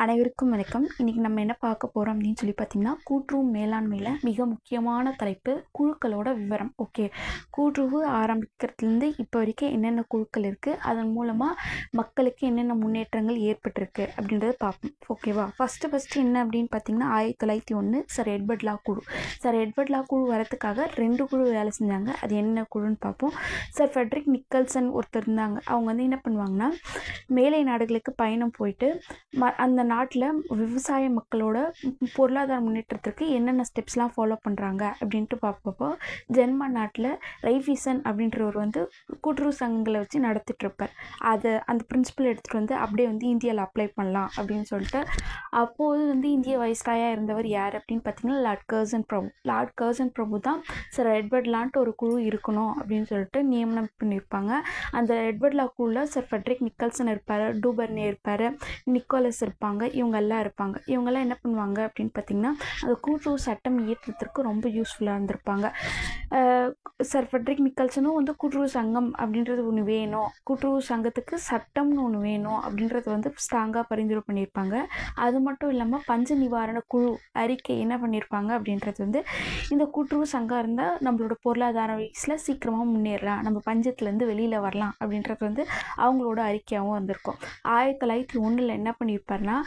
அனைவருக்கும் வணக்கம். இன்றைக்கி நம்ம என்ன பார்க்க போகிறோம் அப்படின்னு சொல்லி பார்த்திங்கன்னா, கூட்டுறவு மேலாண்மையில் மிக முக்கியமான தலைப்பு குழுக்களோட விவரம். ஓகே, கூட்டுறவு ஆரம்பிக்கிறதுலேருந்து இப்போ வரைக்கும் என்னென்ன குழுக்கள் இருக்குது, அதன் மூலமாக மக்களுக்கு என்னென்ன முன்னேற்றங்கள் ஏற்பட்டிருக்கு அப்படின்றத பார்ப்போம். ஓகேவா? ஃபஸ்ட்டு என்ன அப்படின்னு பார்த்திங்கன்னா, 1901 சர் எட்வர்ட் லா குழு. சர் எட்வர்ட் லா குழு வரத்துக்காக 2 குழு வேலை செஞ்சாங்க. அது என்ன குழுன்னு பார்ப்போம். சர் ஃபெட்ரிக் நிக்கல்சன் ஒருத்தர் இருந்தாங்க. அவங்க வந்து என்ன பண்ணுவாங்கன்னா, மேலை நாடுகளுக்கு பயணம் போயிட்டு அந்த நாட்டில் விவசாய மக்களோட பொருளாதார முன்னேற்றத்திற்கு என்னென்ன ஸ்டெப்ஸ்லாம் ஃபாலோ பண்ணுறாங்க அப்படின்ட்டு பார்ப்பப்போ, ஜெர்மன் நாட்டில் ரைஃபீசன் அப்படின்றவர் வந்து கூட்டுறவு சங்கங்களை வச்சு நடத்திட்டுருப்பார். அந்த பிரின்சிபல் எடுத்துகிட்டு வந்து அப்படியே வந்து இந்தியாவில் அப்ளை பண்ணலாம் அப்படின்னு சொல்லிட்டு, அப்போது வந்து இந்திய வைஸ்ராயாக இருந்தவர் யார் அப்படின்னு பார்த்தீங்கன்னா, லார்ட் கர்சன் பிரபு. லார்ட் கர்சன் பிரபு தான் சர் எட்வர்ட் லான்ட்டு ஒரு குழு இருக்கணும் அப்படின்னு சொல்லிட்டு நியமனம் பண்ணியிருப்பாங்க. அந்த எட்வர்ட் லா குழுவில் சர் ஃபெட்ரிக் நிக்கல்சன் இருப்பார், டூபர்னே இருப்பார், நிக்கோலஸ் இருப்பாங்க, இவங்கெல்லாம் இருப்பாங்க. இவங்கெல்லாம் என்ன பண்ணுவாங்க அப்படின்னு பார்த்திங்கன்னா, அந்த கூட்டுறவு சட்டம் இயற்றத்திற்கு ரொம்ப யூஸ்ஃபுல்லாக இருந்திருப்பாங்க. சர் ஃபெட்ரிக் நிக்கல்சனும் வந்து கூட்டுறவு சங்கம் அப்படின்றது ஒன்று வேணும், கூட்டுறவு சங்கத்துக்கு சட்டம்னு ஒன்று வேணும் அப்படின்றது வந்து ஸ்ட்ராங்காக பரிந்துரை பண்ணியிருப்பாங்க. அது மட்டும் இல்லாமல் பஞ்ச நிவாரண குழு அறிக்கை என்ன பண்ணியிருப்பாங்க அப்படின்றது வந்து, இந்த கூட்டுறவு சங்கம் இருந்தால் நம்மளோட பொருளாதார வயசில் சீக்கிரமாக முன்னேறலாம், நம்ம பஞ்சத்துலேருந்து வெளியில் வரலாம் அப்படின்றது வந்து அவங்களோட அறிக்கையாகவும் வந்திருக்கும். 1901 என்ன பண்ணியிருப்பார்னா,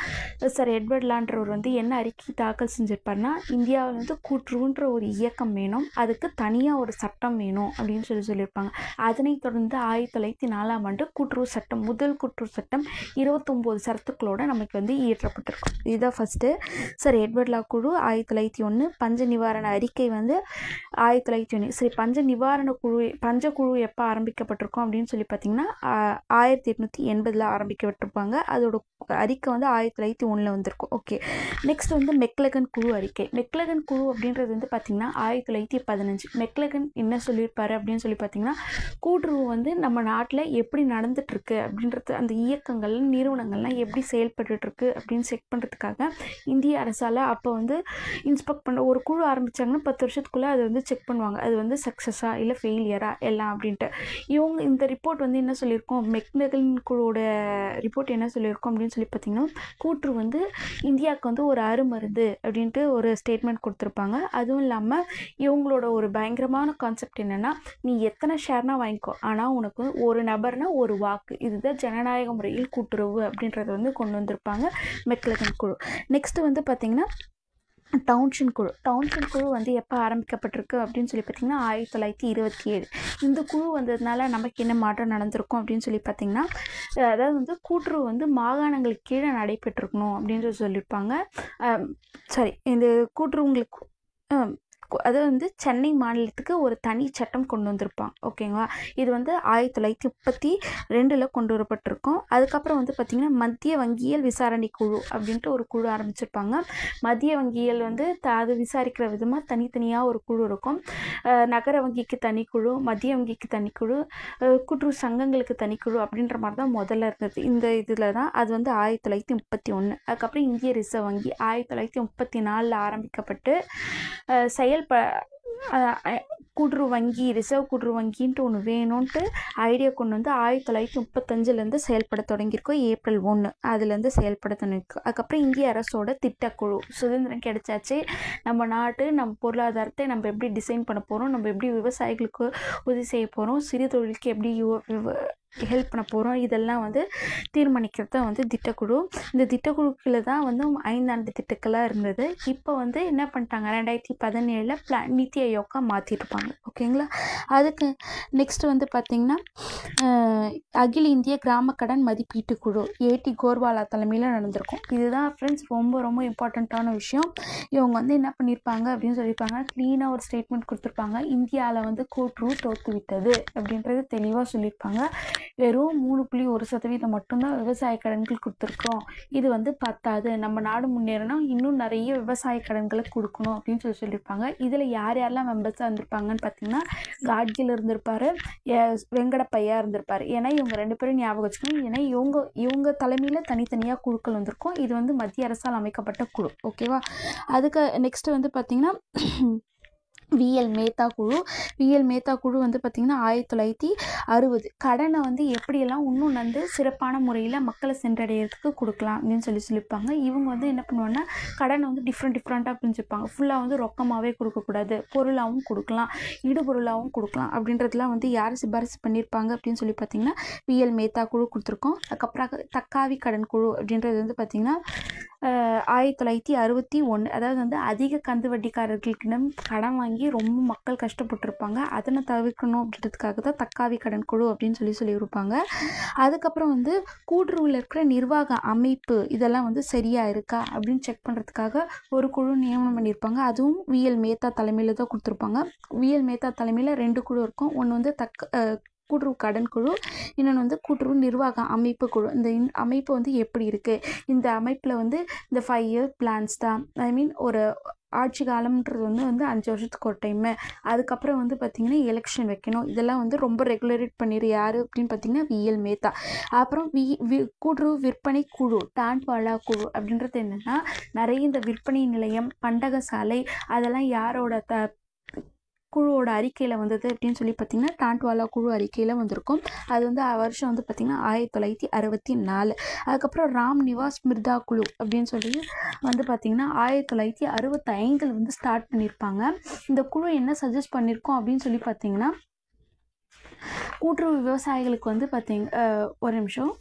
சர் எட்வர்ட் லான்றவர் வந்து என்ன அறிக்கை தாக்கல் செஞ்சிருப்பார்னா, இந்தியாவில் வந்து கூட்டுறவுன்ற ஒரு இயக்கம் வேணும், அதுக்கு தனியாக ஒரு சட்டம் வேணும் அப்படின்னு சொல்லியிருப்பாங்க. அதனைத் தொடர்ந்து 1904 கூட்டுறவு சட்டம், முதல் கூட்டுறவு சட்டம் 29 சரத்துக்களோட நமக்கு வந்து இயற்றப்பட்டிருக்கும். இதுதான் ஃபஸ்ட்டு. சர் எட்வர்ட் லா குழு 1901. பஞ்ச நிவாரண அறிக்கை வந்து 1901. சரி, பஞ்ச குழு எப்போ ஆரம்பிக்கப்பட்டிருக்கும் அப்படின்னு சொல்லி பார்த்தீங்கன்னா, 1880 ஆரம்பிக்கப்பட்டிருப்பாங்க. அதோட அறிக்கை வந்து 1901 வந்திருக்கும். ஓகே, நெக்ஸ்ட் வந்து மெக்லகன் குழு அறிக்கை. மெக்லகன் குழு அப்படின்றது வந்து பார்த்திங்கன்னா 1915. மெக்லகன் என்ன சொல்லியிருப்பாரு அப்படின்னு சொல்லி பார்த்திங்கன்னா, கூட்டுறவு வந்து நம்ம நாட்டில் எப்படி நடந்துட்டுருக்கு அப்படின்றது, அந்த இயக்கங்கள் நிறுவனங்கள்லாம் எப்படி செயல்பட்டுருக்கு அப்படின்னு செக் பண்ணுறதுக்காக இந்திய அரசால் அப்போ வந்து இன்ஸ்பெக்ட் பண்ண ஒரு குழு ஆரம்பித்தாங்கன்னா 10 வருஷத்துக்குள்ளே அதை வந்து செக் பண்ணுவாங்க, அது வந்து சக்ஸஸாக இல்லை ஃபெயிலியரா எல்லாம் அப்படின்ட்டு. இந்த ரிப்போர்ட் வந்து என்ன சொல்லியிருக்கோம், மெக்லகன் குழுவோட ரிப்போர்ட் என்ன சொல்லியிருக்கோம் அப்படின்னு சொல்லி பார்த்தீங்கன்னா, கூட்டுறவு வந்து இந்தியாவுக்கு வந்து ஒரு அருமருந்து அப்படின்ட்டு ஒரு ஸ்டேட்மெண்ட் கொடுத்துருப்பாங்க. அதுவும் இல்லாமல் இவங்களோட ஒரு பயங்கரமான கான்செப்ட் என்னென்னா, நீ எத்தனை ஷேர்னா வாங்கிக்கோ, ஆனால் உனக்கு ஒரு நபர்னா ஒரு வாக்கு, இதுதான் ஜனநாயக முறையில் கூட்டுறவு அப்படின்றத வந்து கொண்டு வந்திருப்பாங்க மெக்லகன் குழு. நெக்ஸ்ட்டு வந்து பார்த்திங்கன்னா, டவுன்ஷிப் குழு வந்து எப்போ ஆரம்பிக்கப்பட்டிருக்கு அப்படின்னு சொல்லி பார்த்திங்கன்னா, 1927. இந்த குழு வந்ததுனால நமக்கு என்ன மாற்றம் நடந்திருக்கும் அப்படின்னு சொல்லி பார்த்திங்கன்னா, அதாவது வந்து கூட்டுறவு வந்து மாகாணங்களுக்கு கீழே நடைபெற்றிருக்கணும் அப்படின்றது சொல்லியிருப்பாங்க. இந்த கூட்டுறவுங்களுக்கு அது வந்து சென்னை மாநிலத்துக்கு ஒரு தனி சட்டம் கொண்டு வந்திருப்பாங்க. ஓகேங்களா? இது வந்து 1932 கொண்டு வரப்பட்டிருக்கும். அதுக்கப்புறம் வந்து பார்த்திங்கன்னா, மத்திய வங்கியல் விசாரணை குழு அப்படின்ட்டு ஒரு குழு ஆரம்பிச்சிருப்பாங்க. மத்திய வங்கியல் வந்து அது விசாரிக்கிற விதமாக தனித்தனியாக ஒரு குழு இருக்கும். நகர வங்கிக்கு தனிக்குழு, மத்திய வங்கிக்கு தனிக்குழு, கூட்டுறவு சங்கங்களுக்கு தனிக்குழு அப்படின்ற மாதிரி தான் முதல்ல இருந்தது. இந்த இதில் தான் அது வந்து 1931. அதுக்கப்புறம் இந்திய ரிசர்வ் வங்கி 1934 ஆரம்பிக்கப்பட்டு கூட்டுறவு வங்கி, ரிசர்வ் கூட்டுறவு வங்கின்ட்டு ஒன்று வேணும்ன்ட்டு ஐடியா கொண்டு வந்து 1935 செயல்பட தொடங்கியிருக்கோம். ஏப்ரல் 1 அதுலேருந்து செயல்பட தொடங்கியிருக்கோம். அதுக்கப்புறம் இந்திய அரசோட திட்டக்குழு, சுதந்திரம் கிடைச்சாச்சு, நம்ம நாட்டு நம்ம பொருளாதாரத்தை நம்ம எப்படி டிசைன் பண்ண போகிறோம், நம்ம எப்படி விவசாயிகளுக்கு உதவி செய்ய போகிறோம், சிறு தொழிலுக்கு எப்படி ஹெல்ப் பண்ண போகிறோம், இதெல்லாம் வந்து தீர்மானிக்கிறது தான் வந்து திட்டக்குழு. இந்த திட்டக்குழுக்கில் தான் வந்து 5 ஆண்டு திட்டங்களாக இருந்தது. இப்போ வந்து என்ன பண்ணிட்டாங்க, 2017 நித்தி ஆயோக்கா மாற்றிருப்பாங்க. ஓகேங்களா? அதுக்கு நெக்ஸ்ட் வந்து பார்த்திங்கன்னா, அகில இந்திய கிராம கடன் மதிப்பீட்டு குழு ஏடி கோர்வாலா தலைமையில் நடந்திருக்கும். இதுதான் ஃப்ரெண்ட்ஸ் ரொம்ப ரொம்ப இம்பார்ட்டண்ட்டான விஷயம். இவங்க வந்து என்ன பண்ணியிருப்பாங்க அப்படின்னு சொல்லியிருப்பாங்க, க்ளீனாக ஒரு ஸ்டேட்மெண்ட் கொடுத்துருப்பாங்க. இந்தியாவில் வந்து கூட்டுறவு தோற்று விட்டது அப்படின்றது தெளிவாக சொல்லியிருப்பாங்க. வெறும் 3.1% மட்டும்தான் விவசாய கடன்கள் கொடுத்துருக்கோம், இது வந்து பத்தாது, நம்ம நாடு முன்னேறணும், இன்னும் நிறைய விவசாய கடன்களை கொடுக்கணும் அப்படின்னு சொல்லியிருப்பாங்க. இதில் யாரெல்லாம் மெம்பர்ஸாக இருந்திருப்பாங்கன்னு பார்த்தீங்கன்னா, காட்கில் இருந்திருப்பார், வெங்கடப்பையா இருந்திருப்பார். ஏன்னா இவங்க 2 பேரும் ஞாபகம் வச்சுக்கணும். ஏன்னா இவங்க தலைமையில் தனித்தனியாக குழுக்கள் வந்திருக்கும். இது வந்து மத்திய அரசால் அமைக்கப்பட்ட குழு. ஓகேவா? அதுக்கு நெக்ஸ்ட்டு வந்து பார்த்திங்கன்னா, விஎல் மேத்தா குழு. விஎல் மேத்தா குழு வந்து பார்த்திங்கன்னா 1960 கடனை வந்து எப்படியெல்லாம் இன்னும் வந்து சிறப்பான முறையில் மக்களை சென்றடைகிறதுக்கு கொடுக்கலாம் அப்படின்னு சொல்லியிருப்பாங்க. இவங்க வந்து என்ன பண்ணுவாங்கன்னா கடனை வந்து டிஃப்ரெண்ட்டாக பிரிஞ்சுப்பாங்க. ஃபுல்லாக வந்து ரொக்கமாகவே கொடுக்கக்கூடாது, பொருளாகவும் கொடுக்கலாம், இடுபொருளாகவும் கொடுக்கலாம் அப்படின்றதுலாம் வந்து யார் சிபாரிசு பண்ணியிருப்பாங்க அப்படின்னு சொல்லி பார்த்திங்கன்னா விஎல் மேத்தா குழு கொடுத்துருக்கோம். அதுக்கப்புறம் தக்காவி கடன் குழு அப்படின்றது வந்து பார்த்திங்கன்னா 1961, அதாவது வந்து அதிக கந்து வட்டிக்காரர்களிடம் கடன் வாங்கி ரொம்ப மக்கள் கஷ்டப்பட்டுருப்பாங்க. அதனை தவிர்க்கணும் அப்படின்றதுக்காக தான் தக்காவி கடன் குழு அப்படின்னு சொல்லியிருப்பாங்க. அதுக்கப்புறம் வந்து கூட்டுறவில் இருக்கிற நிர்வாக அமைப்பு இதெல்லாம் வந்து சரியாக இருக்கா அப்படின்னு செக் பண்ணுறதுக்காக ஒரு குழு நியமனம் பண்ணியிருப்பாங்க. அதுவும் விஎல் மேத்தா தலைமையில் தான் கொடுத்துருப்பாங்க. விஎல் மேத்தா தலைமையில் 2 குழு இருக்கும். ஒன்று வந்து கூட்டுறவு கடன் குழு, இன்னொன்று வந்து கூட்டுறவு நிர்வாக அமைப்பு குழு. இந்த அமைப்பு வந்து எப்படி இருக்குது, இந்த அமைப்பில் வந்து இந்த 5 இயர் பிளான்ஸ் தான், ஐ மீன் ஒரு ஆட்சி காலம்ன்றது வந்து 5 வருஷத்துக்கு ஒரு டைமு, அதுக்கப்புறம் வந்து பார்த்திங்கன்னா எலெக்ஷன் வைக்கணும், இதெல்லாம் வந்து ரொம்ப ரெகுலரேட் பண்ணிடு யார் அப்படின்னு பார்த்திங்கன்னா விஎல் மேத்தா. அப்புறம் கூட்டுறவு விற்பனை குழு, டான்வாலா குழு அப்படின்றது என்னென்னா நிறைய இந்த விற்பனை நிலையம், பண்டக சாலை அதெல்லாம் யாரோட குழுவோட அறிக்கையில் வந்தது அப்படின்னு சொல்லி பார்த்திங்கன்னா டான்வாலா குழு அறிக்கையில் வந்திருக்கும். அது வந்து வருஷம் வந்து பார்த்திங்கன்னா 1964. அதுக்கப்புறம் ராம் நிவாஸ் மிர்தா குழு அப்படின்னு சொல்லி வந்து பார்த்திங்கன்னா 1965 வந்து ஸ்டார்ட் பண்ணியிருப்பாங்க. இந்த குழு என்ன சஜஸ்ட் பண்ணியிருக்கோம் அப்படின்னு சொல்லி பார்த்திங்கன்னா கூட்டுறவு விவசாயிகளுக்கு வந்து ஒரு நிமிஷம்,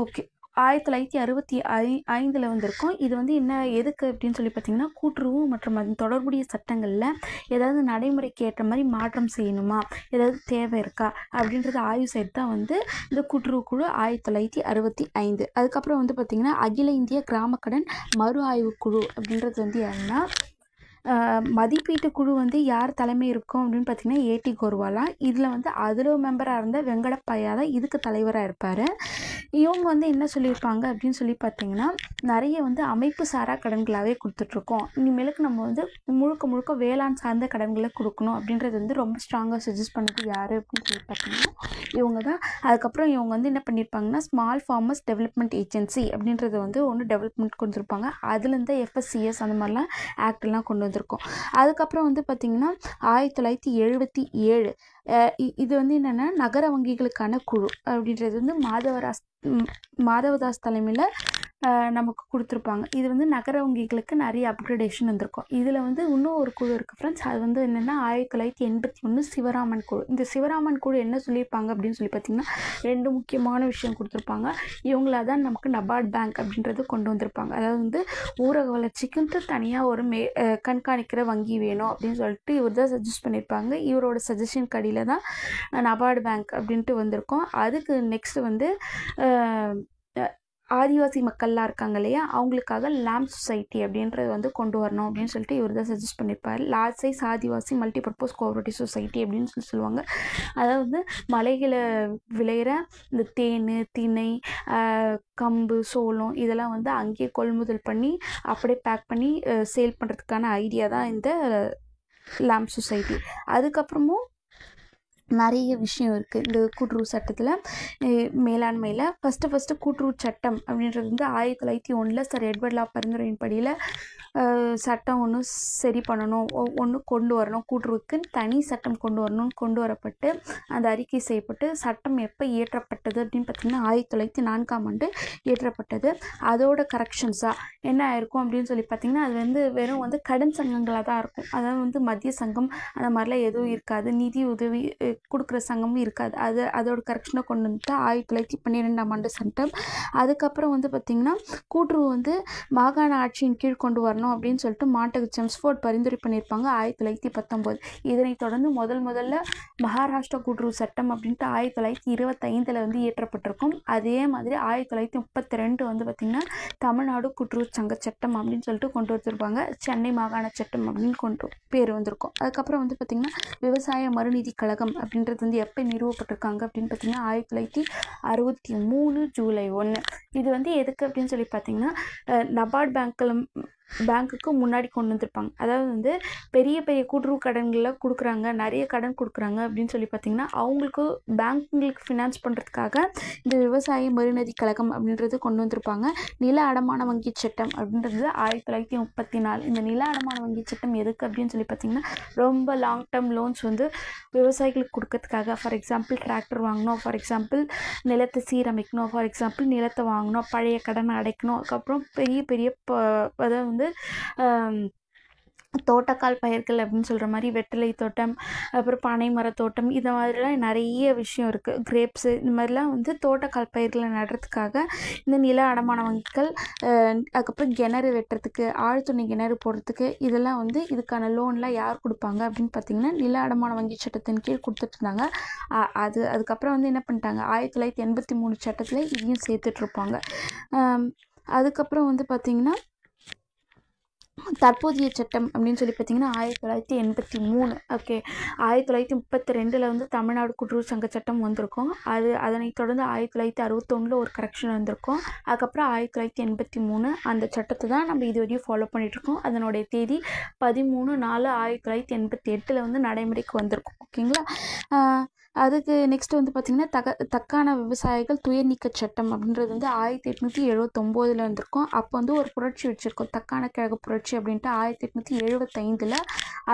ஓகே, 1965 வந்திருக்கும். இது வந்து என்ன எதுக்கு அப்படின்னு சொல்லி பார்த்திங்கன்னா கூட்டுறவு மற்றும் அது தொடர்புடைய சட்டங்களில் ஏதாவது நடைமுறைக்கு ஏற்ற மாதிரி மாற்றம் செய்யணுமா, ஏதாவது தேவை இருக்கா அப்படின்றத ஆய்வு செய்து தான் வந்து இந்த கூட்டுறவு குழு 1965. அதுக்கப்புறம் வந்து பார்த்திங்கன்னா அகில இந்திய கிராம கடன் மறு ஆய்வு குழு அப்படின்றது வந்து யாருன்னா மதிப்பீட்டு குழு வந்து யார் தலைமை இருக்கும் அப்படின்னு பார்த்திங்கன்னா ஏடி கோர்வாலா. இதில் வந்து அதில் மெம்பராக இருந்த வெங்கடப்பையா தான் இதுக்கு தலைவராக இருப்பார். இவங்க வந்து என்ன சொல்லியிருப்பாங்க அப்படின்னு சொல்லி பார்த்திங்கன்னா நிறைய வந்து அமைப்பு சாரா கடன்களாகவே கொடுத்துட்ருக்கோம், இனிமேலுக்கு நம்ம வந்து முழுக்க வேளாண் சார்ந்த கடன்களை கொடுக்கணும் அப்படின்றது வந்து ரொம்ப ஸ்ட்ராங்காக சஜஸ்ட் பண்ணது யார் அப்படின்னு சொல்லி பார்த்திங்கன்னா இவங்க தான். அதுக்கப்புறம் இவங்க வந்து என்ன பண்ணியிருப்பாங்கன்னா ஸ்மால் ஃபார்மர்ஸ் டெவலப்மெண்ட் ஏஜென்சி அப்படின்றத வந்து ஒன்று டெவலப்மெண்ட் கொடுத்துருப்பாங்க. அதுலேருந்து எஃப்எஸ்சிஎஸ் அந்த மாதிரிலாம் ஆக்டெல்லாம் கொண்டு வந்திருக்கும். அதுக்கப்புறம் வந்து பார்த்திங்கன்னா 1977 இது வந்து என்னென்னா நகர வங்கிகளுக்கான குழு அப்படின்றது வந்து மாதவதாஸ் தலைமையில் நமக்கு கொடுத்துருப்பாங்க. இது வந்து நகர வங்கிகளுக்கு நிறைய அப்கிரேடேஷன் வந்திருக்கும். இதில் வந்து இன்னும் ஒரு குழு இருக்குது ஃப்ரெண்ட்ஸ், அது வந்து என்னென்னா 1981 சிவராமன் குழு. இந்த சிவராமன் குழு என்ன சொல்லியிருப்பாங்க அப்படின்னு சொல்லி பார்த்திங்கன்னா 2 முக்கியமான விஷயம் கொடுத்துருப்பாங்க. இவங்கள தான் நமக்கு நபார்ட் பேங்க் அப்படின்றது கொண்டு வந்திருப்பாங்க. அதாவது வந்து ஊரக வளர்ச்சிக்குன்ட்டு தனியாக ஒரு கண்காணிக்கிற வங்கி வேணும் அப்படின்னு சொல்லிட்டு இவர் தான் சஜஸ்ட் பண்ணியிருப்பாங்க. இவரோட சஜஷன் கடியில் தான் நபார்டு பேங்க் அப்படின்ட்டு வந்திருக்கோம். அதுக்கு நெக்ஸ்ட்டு வந்து ஆதிவாசி மக்கள்லாம் இருக்காங்க இல்லையா, அவங்களுக்காக லேம்ப் சொசைட்டி அப்படின்றது வந்து கொண்டு வரணும் அப்படின்னு சொல்லிட்டு இவர் தான் சஜஸ்ட் பண்ணியிருப்பார். லார்ஜ் சைஸ் ஆதிவாசி மல்டிபர்பஸ் கோஆபரேட்டிவ் சொசைட்டி அப்படின்னு சொல்லுவாங்க. அதாவது மலைகளை விளையிற இந்த தேன், திணை, கம்பு, சோளம் இதெல்லாம் வந்து அங்கேயே கொள்முதல் பண்ணி அப்படியே பேக் பண்ணி சேல் பண்ணுறதுக்கான ஐடியா தான் இந்த லேம்ப் சொசைட்டி. அதுக்கப்புறமும் நிறைய விஷயம் இருக்குது இந்த கூட்டுறவு சட்டத்தில் மேலாண்மையில். ஃபஸ்ட்டு கூட்டுறவு சட்டம் அப்படின்றது வந்து 1901 சர் எட்வர்ட் லா பரிந்துரையின் படியில் சட்டம் ஒன்று சரி பண்ணணும், ஒன்று கொண்டு வரணும், கூட்டுறவுக்கு தனி சட்டம் கொண்டு வரணும்னு கொண்டு வரப்பட்டு அந்த அறிக்கை செய்யப்பட்டு சட்டம் எப்போ இயற்றப்பட்டது அப்படின்னு பார்த்திங்கன்னா 1904 இயற்றப்பட்டது. அதோட கரெக்ஷன்ஸாக என்ன ஆயிருக்கும் அப்படின்னு சொல்லி பார்த்திங்கன்னா அது வந்து வெறும் வந்து கடன் சங்கங்களாக தான் இருக்கும். அதாவது வந்து மத்திய சங்கம் அந்த மாதிரிலாம் எதுவும் இருக்காது, நிதி உதவி கொடுக்குற சங்கமும் இருக்காது. அதோட கரெக்ஷனை கொண்டு வந்துட்டு 1912 சட்டம். அதுக்கப்புறம் வந்து பார்த்திங்கன்னா கூட்டுறவு வந்து மாகாண ஆட்சியின் கீழ் கொண்டு வரணும் அப்படின்னு சொல்லிட்டு மாண்டகு செம்ஸ்ஃபோர்ட் பரிந்துரை பண்ணியிருப்பாங்க 1919. இதனைத் தொடர்ந்து முதல்ல மகாராஷ்டிரா கூட்டுறவு சட்டம் அப்படின்ட்டு 1925 வந்து இயற்றப்பட்டிருக்கும். அதே மாதிரி 1932 வந்து பார்த்திங்கன்னா தமிழ்நாடு கூட்டுறவு சங்க சட்டம் அப்படின்னு சொல்லிட்டு கொண்டு வந்திருப்பாங்க. சென்னை மாகாண சட்டம் அப்படின்னு பேர் வந்திருக்கும். அதுக்கப்புறம் வந்து பார்த்திங்கன்னா விவசாய மறுநீதி கழகம் அப்படின்றது வந்து எப்போ நிறுவப்பட்டிருக்காங்க அப்படின்னு பார்த்திங்கன்னா 1963 ஜூலை 1. இது வந்து எதுக்கு அப்படின்னு சொல்லி பார்த்திங்கன்னா நபார்ட் பேங்க்கில் பேங்க்குக்கு முன்னாடி கொண்டு வந்திருப்பாங்க. அதாவது வந்து பெரிய பெரிய கூட்டுறவு கடன்களில் கொடுக்குறாங்க, நிறைய கடன் கொடுக்குறாங்க அப்படின்னு சொல்லி பார்த்திங்கன்னா அவங்களுக்கு பேங்க்குங்களுக்கு ஃபினான்ஸ் பண்ணுறதுக்காக இந்த விவசாய மறுநிதி கழகம் அப்படின்றது கொண்டு வந்திருப்பாங்க. நில அடமான வங்கி சட்டம் அப்படின்றது 1934. இந்த நில அடமான வங்கி சட்டம் எதுக்கு அப்படின்னு சொல்லி பார்த்திங்கன்னா ரொம்ப லாங் டேர்ம் லோன்ஸ் வந்து விவசாயிகளுக்கு கொடுக்கறதுக்காக. ஃபார் எக்ஸாம்பிள் டிராக்டர் வாங்கணும், ஃபார் எக்ஸாம்பிள் நிலத்தை சீரமைக்கணும், ஃபார் எக்ஸாம்பிள் நிலத்தை வாங்கணும், பழைய கடனை அடைக்கணும், அதுக்கப்புறம் பெரிய பெரிய அதாவது வந்து தோட்டக்கால் பயிர்கள் அப்படின்னு சொல்கிற மாதிரி வெற்றிலை தோட்டம், அப்புறம் பனை மரத்தோட்டம், இந்த மாதிரிலாம் நிறைய விஷயம் இருக்குது. கிரேப்ஸு இந்த மாதிரிலாம் வந்து தோட்டக்கால் பயிர்களை நடுறதுக்காக இந்த நில அடமான வங்கிகள், அதுக்கப்புறம் கிணறு வெட்டுறதுக்கு, ஆழ்துணை கிணறு போடுறதுக்கு, இதெல்லாம் வந்து இதுக்கான லோன்லாம் யார் கொடுப்பாங்க அப்படின்னு பார்த்திங்கன்னா நில அடமான வங்கி சட்டத்தின் கீழ் கொடுத்துட்ருந்தாங்க. அதுக்கப்புறம் வந்து என்ன பண்ணிட்டாங்க, 1983 சட்டத்தில் இதையும் சேர்த்துட்ருப்பாங்க. அதுக்கப்புறம் வந்து பார்த்திங்கன்னா தற்போதைய சட்டம் அப்படின்னு சொல்லி பார்த்திங்கன்னா 1983. ஓகே, 1932 வந்து தமிழ்நாடு கூட்டுறவு சங்க சட்டம் வந்திருக்கும். அதனைத் தொடர்ந்து 1961 ஒரு கரெக்ஷன் வந்திருக்கும். அதுக்கப்புறம் 1983 அந்த சட்டத்தை தான் நம்ம இதுவரையும் ஃபாலோ பண்ணிகிட்ருக்கோம். அதனுடைய தேதி 13/4/1988 வந்து நடைமுறைக்கு வந்திருக்கும். ஓகேங்களா. அதுக்கு நெக்ஸ்ட் வந்து பார்த்திங்கன்னா தக்கான விவசாயிகள் துயர் நீக்க சட்டம் அப்படின்றது வந்து 1879 வந்திருக்கும். அப்போ வந்து ஒரு புரட்சி வச்சுருக்கோம், தக்கான கழக புரட்சி அப்படின்ட்டு 1875.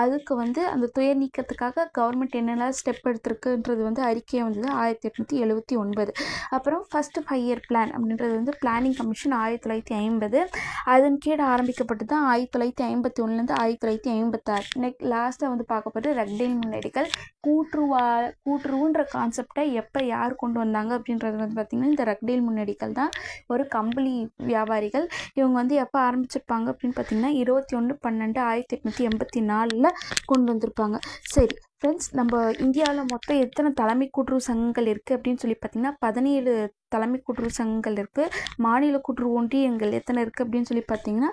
அதுக்கு வந்து அந்த துயர் நீக்கத்துக்காக கவர்மெண்ட் என்னெல்லாம் ஸ்டெப் எடுத்திருக்குன்றது வந்து அறிக்கையை வந்தது 1879. அப்புறம் ஃபஸ்ட்டு 5 இயர் பிளான் அப்படின்றது வந்து பிளானிங் கமிஷன் 1950. அதன் கீழே ஆரம்பிக்கப்பட்டு தான் 1951 1956. லாஸ்ட்டாக வந்து பார்க்கப்பட்டு ரெக்டைல் முன்னேடிகள் கூட்டுறவுன்ற கான்செப்டை எப்போ யார் கொண்டு வந்தாங்க அப்படின்றது வந்து பார்த்திங்கன்னா இந்த ரெக்டைல் முன்னேடிகள் தான். ஒரு கம்பளி வியாபாரிகள். இவங்க வந்து எப்போ ஆரம்பிச்சிருப்பாங்க அப்படின்னு பார்த்திங்கன்னா 21/12/1884 கொண்டு வந்திருப்பாங்க. சரி ஃப்ரெண்ட்ஸ், நம்ம இந்தியாவில் மொத்தம் எத்தனை தலைமை கூட்டுறவு சங்கங்கள் இருக்குது அப்படின்னு சொல்லி பார்த்திங்கன்னா 17 தலைமை கூட்டுறவு சங்கங்கள் இருக்குது. மாநில கூட்டுறவு ஒன்றியங்கள் எத்தனை இருக்குது அப்படின்னு சொல்லி பார்த்திங்கன்னா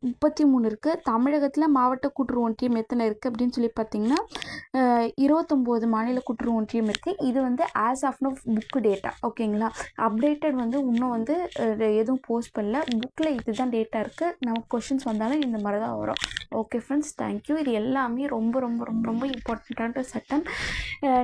33 இருக்குது. தமிழகத்தில் மாவட்ட கூட்டுறவு ஒன்றியம் எத்தனை இருக்குது அப்படின்னு சொல்லி பார்த்திங்கன்னா 29 மாநில கூட்டுறவு ஒன்றியம் இருக்குது. இது வந்து as of now book data. ஓகேங்களா. அப்டேட்டட் வந்து இன்னும் வந்து எதுவும் போஸ்ட் பண்ணல. புக்கில் இதுதான் டேட்டா இருக்குது. நமக்கு கொஷின்ஸ் வந்தாலும் இந்த மாதிரி தான் வரும். Okay friends, thank you. இது எல்லாமே ரொம்ப ரொம்ப ரொம்ப ரொம்ப இம்பார்ட்டண்ட்டான சட்டம்.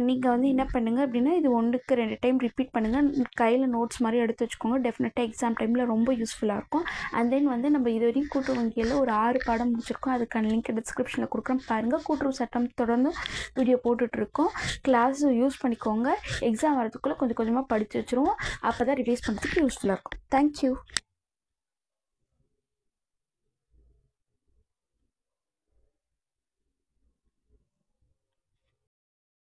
நீங்கள் வந்து என்ன பண்ணுங்கள் அப்படின்னா இது 1க்கு 2 டைம் ரிப்பீட் பண்ணுங்கள். கையில் நோட்ஸ் மாதிரி எடுத்து வச்சுக்கோங்க. டெஃபினட்டாக எக்ஸாம் டைமில் ரொம்ப யூஸ்ஃபுல்லாக இருக்கும். அண்ட் தென் வந்து நம்ம இது வரைக்கும் கூட்டுறவு வங்கியில் ஒரு 6 பாடம் முடிச்சிருக்கோம். அதுக்கான லிங்க் டிஸ்கிரிப்ஷனில் கொடுக்குறோம், பாருங்கள். கூட்டுறவு சட்டம் தொடர்ந்து வீடியோ போட்டுட்ருக்கோம். கிளாஸ் யூஸ் பண்ணிக்கோங்க. எக்ஸாம் வரதுக்குள்ளே கொஞ்சம் கொஞ்சமாக படித்து வச்சுருவோம். அப்போ தான் ரிவைஸ் பண்ணுறதுக்கு யூஸ்ஃபுல்லாக இருக்கும். தேங்க்யூ.